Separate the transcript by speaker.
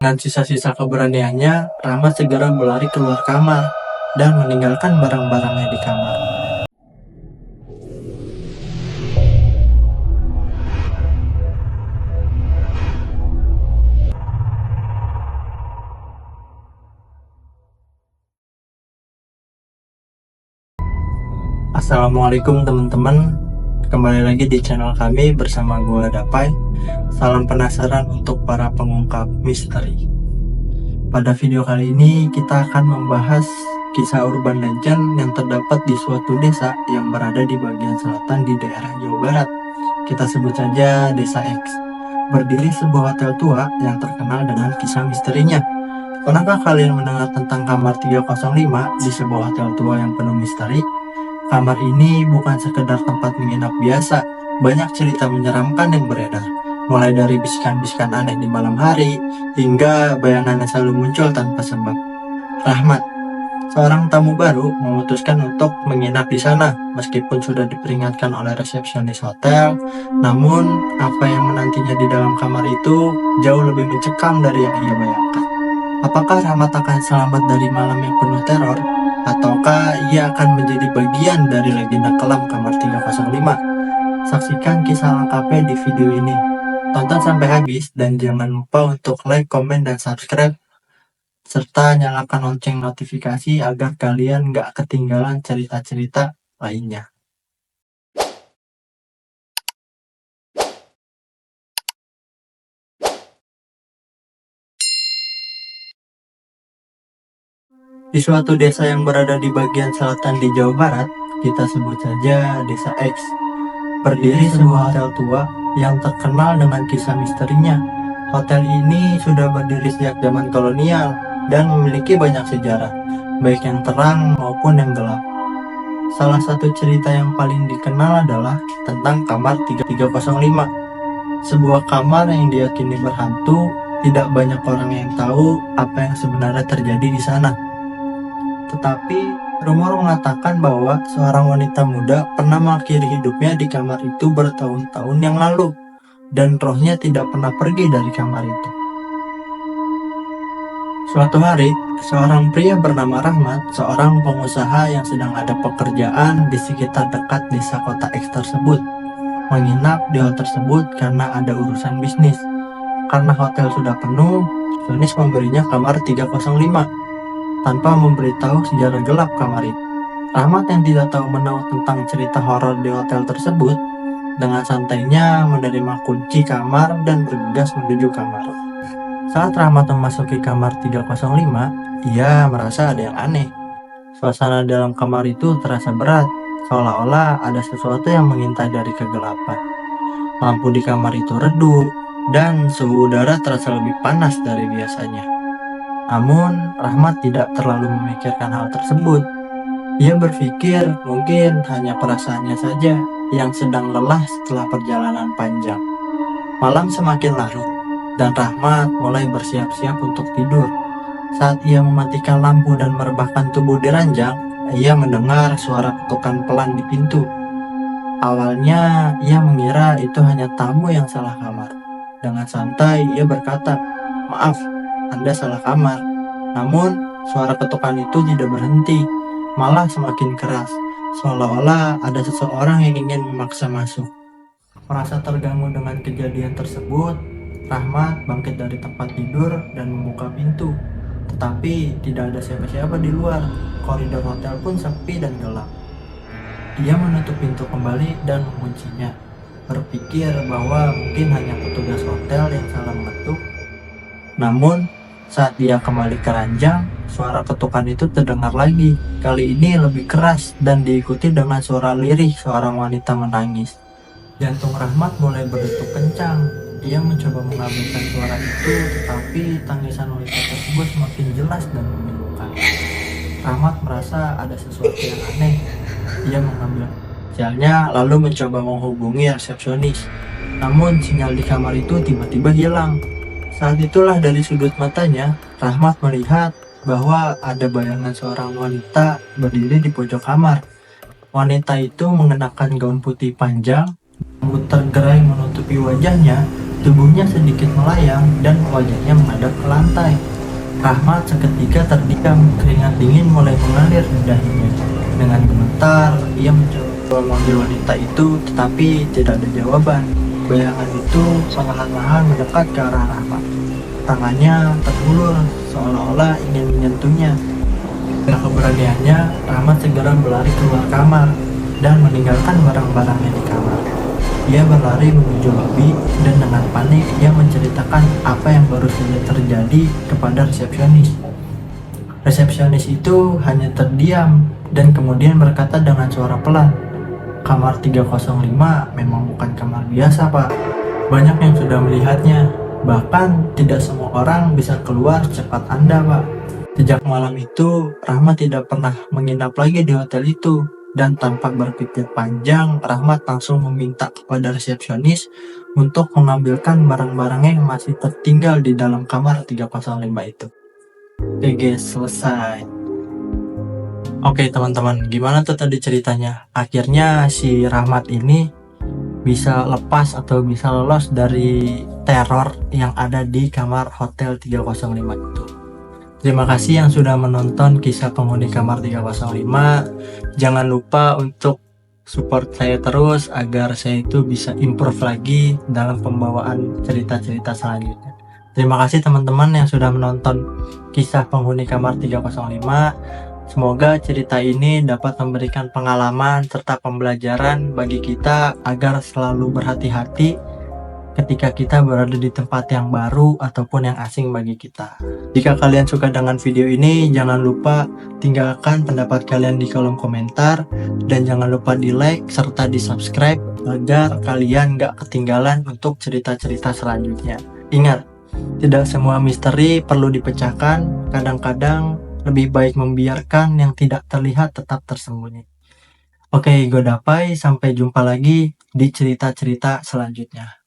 Speaker 1: Dengan sisa-sisa keberaniannya, Rahmat segera berlari keluar kamar dan meninggalkan barang-barangnya di kamar. Assalamualaikum teman-teman, kembali lagi di channel kami bersama gua Dapai. Salam penasaran untuk para pengungkap misteri. Pada video kali ini kita akan membahas kisah urban legend yang terdapat di suatu desa yang berada di bagian selatan di daerah Jawa Barat. Kita sebut saja Desa X. Berdiri sebuah hotel tua yang terkenal dengan kisah misterinya. Pernahkah kalian mendengar tentang kamar 305 di sebuah hotel tua yang penuh misteri? Kamar ini bukan sekedar tempat menginap biasa, banyak cerita menyeramkan yang beredar. Mulai dari bisikan-bisikan aneh di malam hari, hingga bayangan yang selalu muncul tanpa sebab. Rahmat, seorang tamu baru, memutuskan untuk menginap di sana. Meskipun sudah diperingatkan oleh resepsionis hotel, namun apa yang menantinya di dalam kamar itu jauh lebih mencekam dari yang ia bayangkan. Apakah Rahmat akan selamat dari malam yang penuh teror? Ataukah ia akan menjadi bagian dari legenda kelam kamar 305? Saksikan kisah lengkapnya di video ini. Tonton sampai habis dan jangan lupa untuk like, komen, dan subscribe. Serta nyalakan lonceng notifikasi agar kalian gak ketinggalan cerita-cerita lainnya. Di suatu desa yang berada di bagian selatan di Jawa Barat, kita sebut saja Desa X, berdiri sebuah hotel tua yang terkenal dengan kisah misterinya. Hotel ini sudah berdiri sejak zaman kolonial dan memiliki banyak sejarah, baik yang terang maupun yang gelap. Salah satu cerita yang paling dikenal adalah tentang kamar 305, sebuah kamar yang diyakini berhantu. Tidak banyak orang yang tahu apa yang sebenarnya terjadi di sana. Tetapi rumor mengatakan bahwa seorang wanita muda pernah mengakhiri hidupnya di kamar itu bertahun-tahun yang lalu, dan rohnya tidak pernah pergi dari kamar itu. Suatu hari, seorang pria bernama Rahmat, seorang pengusaha yang sedang ada pekerjaan di sekitar dekat desa kota X tersebut, menginap di hotel tersebut karena ada urusan bisnis. Karena hotel sudah penuh, resepsionis memberinya kamar 305 tanpa memberitahu sejarah gelap kamar itu. Rahmat yang tidak tahu menahu tentang cerita horor di hotel tersebut, dengan santainya menerima kunci kamar dan bergegas menuju kamar. Saat Rahmat memasuki kamar 305, ia merasa ada yang aneh. Suasana dalam kamar itu terasa berat, seolah-olah ada sesuatu yang mengintai dari kegelapan. Lampu di kamar itu redup, dan suhu udara terasa lebih panas dari biasanya. Namun, Rahmat tidak terlalu memikirkan hal tersebut. Ia berpikir mungkin hanya perasaannya saja yang sedang lelah setelah perjalanan panjang. Malam semakin larut, dan Rahmat mulai bersiap-siap untuk tidur. Saat ia mematikan lampu dan merebahkan tubuh di ranjang, ia mendengar suara ketukan pelan di pintu. Awalnya, ia mengira itu hanya tamu yang salah kamar. Dengan santai, ia berkata, "Maaf, Anda salah kamar." Namun, suara ketukan itu tidak berhenti, malah semakin keras, seolah-olah ada seseorang yang ingin memaksa masuk. Merasa terganggu dengan kejadian tersebut, Rahmat bangkit dari tempat tidur dan membuka pintu. Tetapi tidak ada siapa-siapa di luar, koridor hotel pun sepi dan gelap. Dia menutup pintu kembali dan menguncinya, berpikir bahwa mungkin hanya petugas hotel yang salah mengetuk. Namun, saat dia kembali ke ranjang, suara ketukan itu terdengar lagi. Kali ini lebih keras dan diikuti dengan suara lirih seorang wanita menangis. Jantung Rahmat mulai berdetuk kencang. Ia mencoba mengabaikan suara itu, tetapi tangisan wanita tersebut semakin jelas dan memilukan. Rahmat merasa ada sesuatu yang aneh. Ia mengambil sinyalnya lalu mencoba menghubungi resepsionis. Namun sinyal di kamar itu tiba-tiba hilang. Saat itulah dari sudut matanya, Rahmat melihat bahwa ada bayangan seorang wanita berdiri di pojok kamar. Wanita itu mengenakan gaun putih panjang, rambut tergerai menutupi wajahnya, Tubuhnya sedikit melayang dan wajahnya menghadap ke lantai. Rahmat seketika terdiam, keringat dingin mulai mengalir di dahinya. Dengan gemetar, ia mencoba memanggil wanita itu, tetapi tidak ada jawaban. Bayangan itu perlahan-lahan mendekat ke arah Rahmat. Tangannya terulur, seolah-olah ingin menyentuhnya. Dengan keberaniannya, Rahmat segera berlari keluar kamar dan meninggalkan barang-barangnya di kamar. Ia berlari menuju lobi dan dengan panik ia menceritakan apa yang baru saja terjadi kepada resepsionis. Resepsionis itu hanya terdiam dan kemudian berkata dengan suara pelan, "Kamar 305 memang bukan kamar biasa, Pak. Banyak yang sudah melihatnya. Bahkan tidak semua orang bisa keluar secepat Anda, Pak." Sejak malam itu, Rahmat tidak pernah menginap lagi di hotel itu. Dan tanpa berpikir panjang, Rahmat langsung meminta kepada resepsionis untuk mengambilkan barang-barangnya yang masih tertinggal di dalam kamar 305 itu. Oke guys, selesai. Oke teman-teman, gimana tuh tadi ceritanya? Akhirnya si Rahmat ini bisa lepas atau bisa lolos dari teror yang ada di kamar hotel 305 itu. Terima kasih yang sudah menonton kisah penghuni kamar 305. Jangan lupa untuk support saya terus agar saya itu bisa improve lagi dalam pembawaan cerita-cerita selanjutnya. Terima kasih teman-teman yang sudah menonton kisah penghuni kamar 305. Semoga cerita ini dapat memberikan pengalaman serta pembelajaran bagi kita agar selalu berhati-hati ketika kita berada di tempat yang baru ataupun yang asing bagi kita. Jika kalian suka dengan video ini, jangan lupa tinggalkan pendapat kalian di kolom komentar dan jangan lupa di like serta di subscribe agar kalian gak ketinggalan untuk cerita-cerita selanjutnya. Ingat, tidak semua misteri perlu dipecahkan, kadang-kadang lebih baik membiarkan yang tidak terlihat tetap tersembunyi. Oke, gue Dapai, sampai jumpa lagi di cerita-cerita selanjutnya.